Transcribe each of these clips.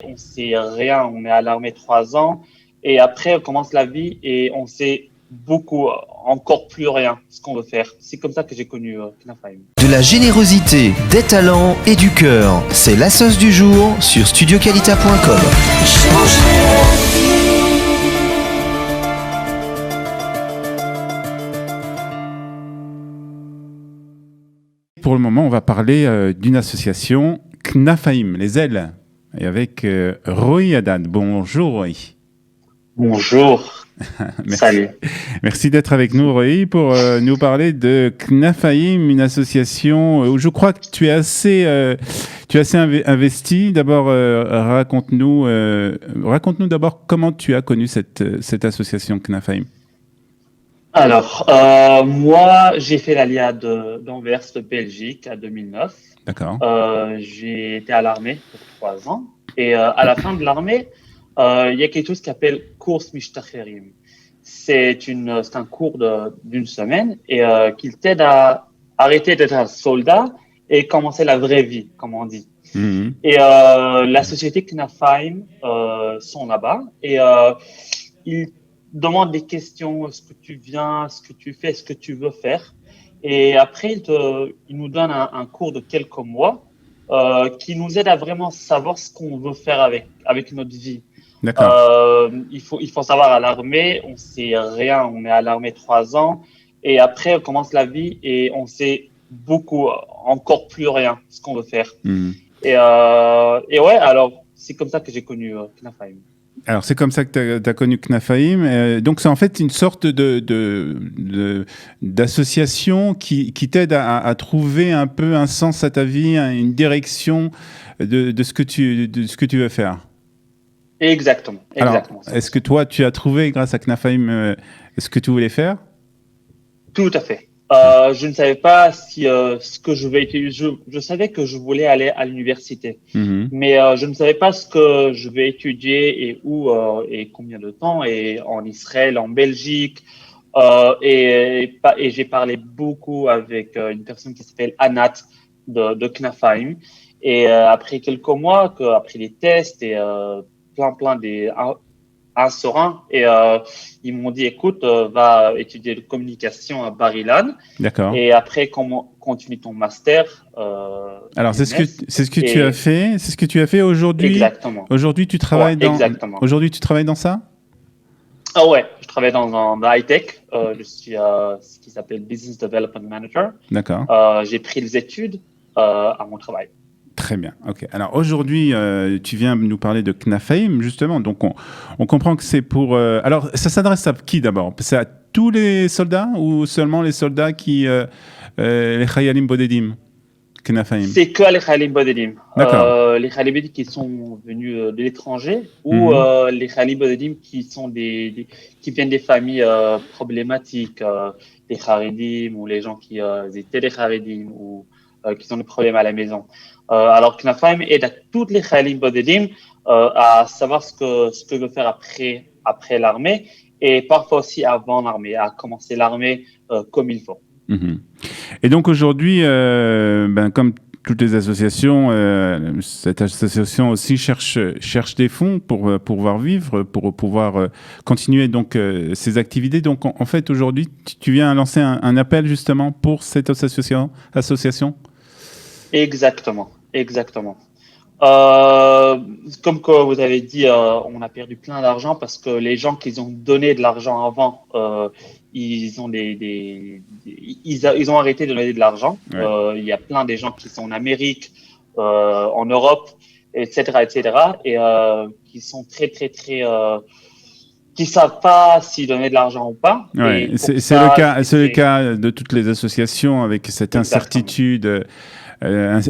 On sait rien, on est à l'armée 3 ans et après on commence la vie et on sait beaucoup, encore plus rien, ce qu'on veut faire. C'est comme ça que j'ai connu Knafaim. De la générosité, des talents et du cœur, c'est la sauce du jour sur studioqualita.com. Pour le moment, on va parler d'une association, Knafaim, les ailes, et avec Roy Haddad. Bonjour Roy. Bonjour. Merci. Salut. Merci d'être avec nous Roy pour nous parler de Knafaim, une association où je crois que tu es assez investi. D'abord, raconte-nous d'abord comment tu as connu cette association Knafaim. Alors, moi, j'ai fait l'Alia d'Anvers, de Belgique, en 2009. D'accord. J'ai été à l'armée pour 3 ans. Et à la fin de l'armée, il y a quelque chose qui s'appelle course Mishtacherim. C'est un cours d'une semaine et qui t'aide à arrêter d'être un soldat et commencer la vraie vie, comme on dit. Mm-hmm. Et la société Knafaim sont là-bas et ils demandent des questions, est-ce que tu viens, ce que tu fais, ce que tu veux faire. Et après, ils nous donnent un cours de quelques mois qui nous aide à vraiment savoir ce qu'on veut faire avec notre vie. D'accord. Il faut savoir, à l'armée, on sait rien, on est à l'armée 3 ans et après on commence la vie et on sait beaucoup, encore plus rien, ce qu'on veut faire. Mm. Et ouais, alors c'est comme ça que j'ai connu Knafaim. Alors, c'est comme ça que tu as connu Knafaim. Donc, c'est en fait une sorte d'association qui t'aide à trouver un peu un sens à ta vie, une direction de ce que tu veux faire. Exactement. Alors, est-ce que toi, tu as trouvé, grâce à Knafaim, ce que tu voulais faire? Tout à fait. Je ne savais pas ce que je vais étudier. Je savais que je voulais aller à l'université, mais je ne savais pas ce que je vais étudier et où et combien de temps. Et en Israël, en Belgique, et j'ai parlé beaucoup avec une personne qui s'appelle Anat de Knafaim. Et après quelques mois, après les tests et plein des un sur un, et ils m'ont dit, écoute, va étudier la communication à Bar-Ilan. D'accord. Et après, continue ton master. Alors, c'est ce que tu as fait. C'est ce que tu as fait aujourd'hui. Exactement. Aujourd'hui, tu travailles Aujourd'hui, tu travailles dans ça? Ah ouais, je travaille dans high-tech. Je suis ce qui s'appelle Business Development Manager. D'accord. J'ai pris les études à mon travail. Très bien. Ok. Alors aujourd'hui, tu viens nous parler de Knafaim, justement. Donc on comprend que c'est pour. Alors ça s'adresse à qui d'abord? C'est à tous les soldats ou seulement les soldats les Chayalim Bodedim, Knafaim? C'est que les Chayalim Bodedim. Les Chayalim Bodedim qui sont venus de l'étranger ou les Chayalim Bodedim qui sont qui viennent des familles problématiques, les Haredim ou les gens qui étaient des Haredim ou qui ont des problèmes à la maison. Alors Knafaim aide à toutes les Chayalim Bodedim à savoir ce que veut faire après l'armée et parfois aussi avant l'armée, à commencer l'armée comme il faut. Mm-hmm. Et donc aujourd'hui, comme toutes les associations, cette association aussi cherche des fonds pour pouvoir vivre, pour pouvoir continuer donc ses activités. Donc en fait aujourd'hui, tu viens lancer un appel justement pour cette association. Exactement. Comme que vous avez dit, on a perdu plein d'argent parce que les gens qui ont donné de l'argent avant, ils ont ils ont arrêté de donner de l'argent. Ouais. Il y a plein des gens qui sont en Amérique, en Europe, etc., et qui sont très qui savent pas s'ils donnaient de l'argent ou pas. Ouais. C'est le cas de toutes les associations avec cette incertitude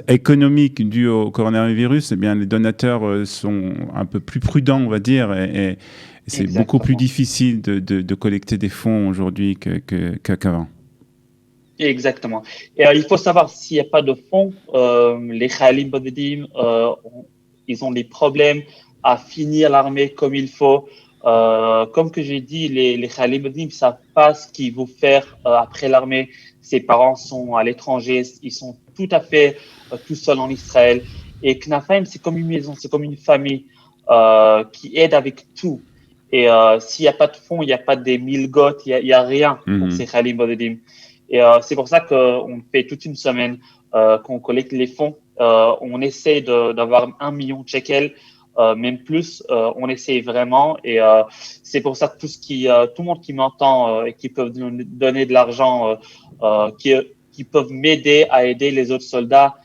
économique due au coronavirus. Eh bien, les donateurs sont un peu plus prudents, on va dire, et c'est beaucoup plus difficile de collecter des fonds aujourd'hui qu'avant. Exactement. Et il faut savoir, s'il n'y a pas de fonds, les Chayalim Bodedim, ils ont des problèmes à finir l'armée comme il faut. Comme que j'ai dit, les Chayalim Bodedim ne savent pas ce qu'ils vont faire après l'armée. Ses parents sont à l'étranger, ils sont tout à fait tout seuls en Israël. Et Knafaim, c'est comme une maison, c'est comme une famille. qui aide avec tout. Et s'il n'y a pas de fonds, il n'y a pas des milgotes, il y a rien pour ces Khayalim Bodedim. Et c'est pour ça qu'on fait toute une semaine qu'on collecte les fonds. On essaie d'avoir 1 million de shekels, même plus. On essaie vraiment. Et c'est pour ça que tout le monde qui m'entend et qui peuvent donner de l'argent, qui peuvent m'aider à aider les autres soldats,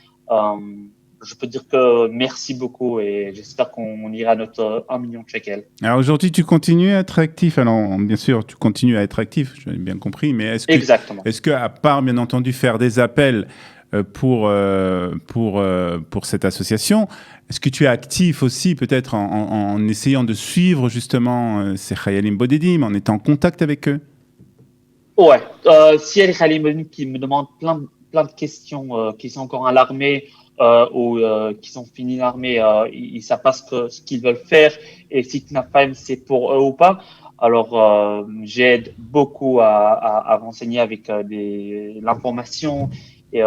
je peux dire que merci beaucoup et j'espère qu'on ira à notre 1 million de shekels. Alors aujourd'hui, tu continues à être actif. Alors bien sûr, tu continues à être actif, j'ai bien compris, mais est-ce que à part bien entendu faire des appels pour cette association, est-ce que tu es actif aussi peut-être en essayant de suivre justement ces Khayalim Bodedim, en étant en contact avec eux? Ouais, s'il y a des Khayalim Bodedim qui me demandent plein de questions, qui sont encore à l'armée, ou qui sont finis l'armée, ils savent pas ce qu'ils veulent faire et si Knafheim c'est pour eux ou pas. Alors j'aide beaucoup à renseigner avec l'information et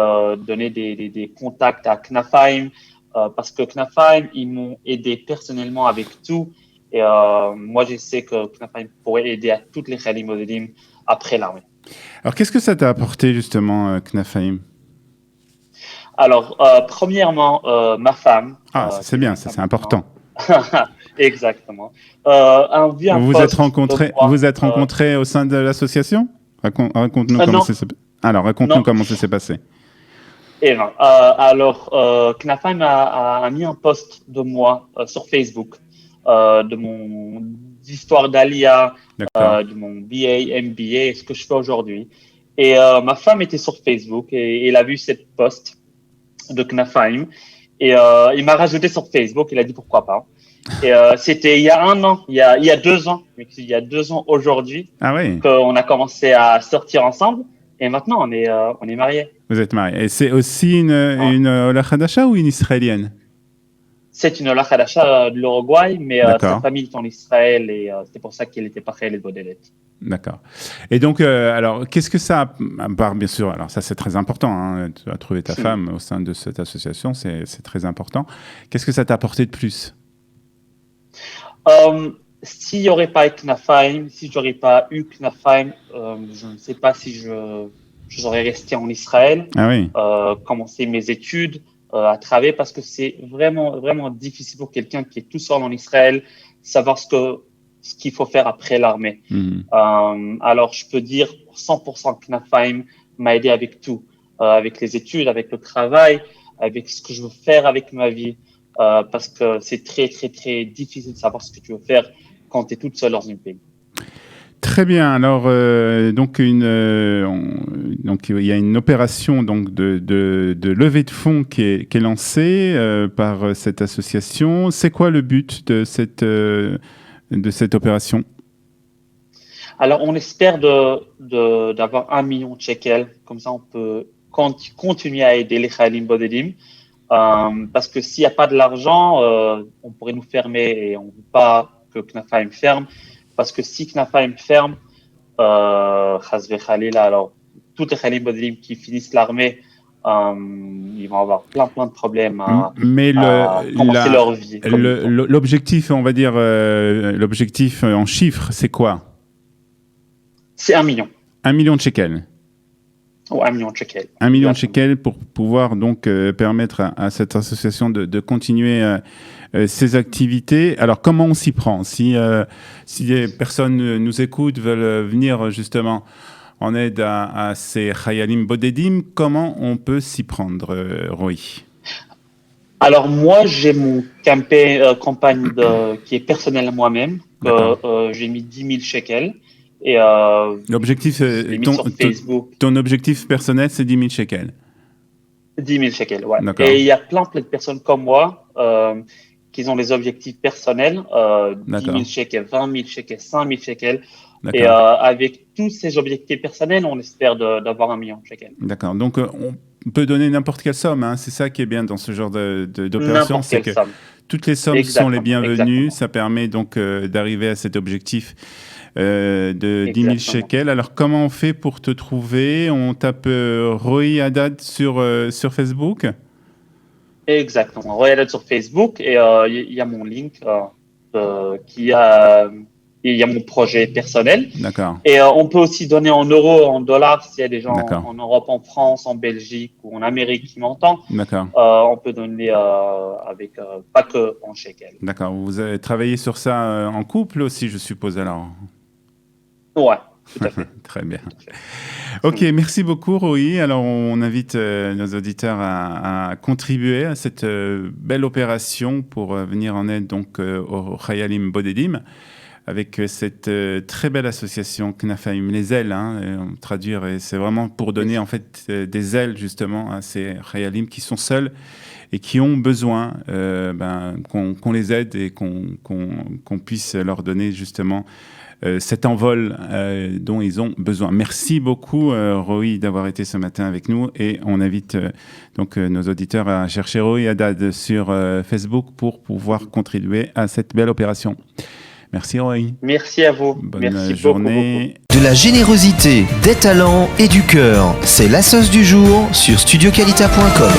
donner des contacts à Knafheim parce que Knafheim ils m'ont aidé personnellement avec tout et moi je sais que Knafheim pourrait aider à toutes les Khayalim Bodedim après l'armée. Alors qu'est-ce que ça t'a apporté justement Knafheim? Alors, premièrement, ma femme. Ah, c'est bien, ça c'est important. Exactement. Vous vous êtes rencontrés au sein de l'association? Raconte-nous comment ça s'est passé. Alors, raconte-nous comment ça s'est passé. Et non. Alors, Knafheim a mis un post de moi sur Facebook, de mon histoire d'Alia, de mon BA, MBA, ce que je fais aujourd'hui. Et ma femme était sur Facebook et elle a vu cette post de Knafheim et il m'a rajouté sur Facebook. Il a dit pourquoi pas. Et c'était il y a 1 an, il y a 2 ans, il y a 2 ans aujourd'hui, qu'on a commencé à sortir ensemble. Et maintenant on est mariés. Vous êtes mariés. Et c'est aussi une Ola Hadasha ou une israélienne? C'est une Ola Hadasha de l'Uruguay, mais sa famille est en Israël et c'est pour ça qu'elle était pas Khayalet Bodedet. D'accord. Et donc, alors, qu'est-ce que ça, à part, bien sûr, alors ça c'est très important, hein, tu as trouvé ta femme au sein de cette association, c'est très important. Qu'est-ce que ça t'a apporté de plus? S'il n'y aurait pas eu Knafheim, si j'aurais pas eu Knafheim, je ne sais pas si j'aurais resté en Israël, commencer mes études, à travailler, parce que c'est vraiment, vraiment difficile pour quelqu'un qui est tout seul en Israël, savoir ce qu'il faut faire après l'armée. Alors, je peux dire 100% Knafheim m'a aidé avec tout, avec les études, avec le travail, avec ce que je veux faire avec ma vie, parce que c'est très, très, très difficile de savoir ce que tu veux faire quand tu es toute seule dans un pays. Très bien. Alors, donc il y a une opération donc de levée de fonds qui est lancée par cette association. C'est quoi le but de cette opération? Alors, on espère d'avoir 1 million de shekels. Comme ça, on peut continuer à aider les Khayalim Bodedim. Parce que s'il n'y a pas de l'argent, on pourrait nous fermer et on ne veut pas que Knafheim ferme. Parce que si Knafheim ferme, alors tous les Khayalim Bodedim qui finissent l'armée, ils vont avoir plein de problèmes à commencer leur vie. L'objectif, on va dire, l'objectif en chiffres, c'est quoi? C'est 1 million. 1 million de shekels. 1 million de shekels. 1 million de shekels pour pouvoir donc permettre à cette association de continuer ses activités. Alors, comment on s'y prend? Si des personnes nous écoutent, veulent venir justement en aide à ces Khayalim Bodedim, comment on peut s'y prendre, Roy? Alors, moi, j'ai mon campagne qui est personnelle à moi-même. J'ai mis 10 000 shekels. Et l'objectif, ton objectif personnel, c'est 10 000 shekels. 10 000 shekels, ouais. Et il y a plein de personnes comme moi qui ont des objectifs personnels, 10 000 shekels, 20 000 shekels, 5 000 shekels. Et avec tous ces objectifs personnels, on espère d'avoir 1 million de shekels. D'accord. Donc, on peut donner n'importe quelle somme. Hein. C'est ça qui est bien dans ce genre d'opération. C'est que toutes les sommes sont les bienvenues. Ça permet donc d'arriver à cet objectif de 10 000 shekels. Alors, comment on fait pour te trouver? On tape Roy Haddad sur Facebook? Exactement. Roy Haddad sur Facebook et il y a mon link il y a mon projet personnel. D'accord. Et on peut aussi donner en euros, en dollars, s'il y a des gens en Europe, en France, en Belgique ou en Amérique qui m'entendent. D'accord. On peut donner avec pas que en shekel. D'accord. Vous avez travaillé sur ça en couple aussi, je suppose alors. Ouais. Tout à fait. Très bien. Ok, merci beaucoup Roy. Alors on invite nos auditeurs à contribuer à cette belle opération pour venir en aide donc au Chayalim Bodedim avec cette très belle association Knafaim, les ailes, traduire, et c'est vraiment pour donner en fait des ailes justement à ces Chayalim qui sont seuls et qui ont besoin qu'on les aide et qu'on puisse leur donner justement cet envol dont ils ont besoin. Merci beaucoup Roy d'avoir été ce matin avec nous, et on invite donc nos auditeurs à chercher Roy Haddad sur Facebook pour pouvoir contribuer à cette belle opération. Merci Roy. Merci à vous. Bonne journée. De la générosité, des talents et du cœur, c'est la sauce du jour sur studioqualita.com.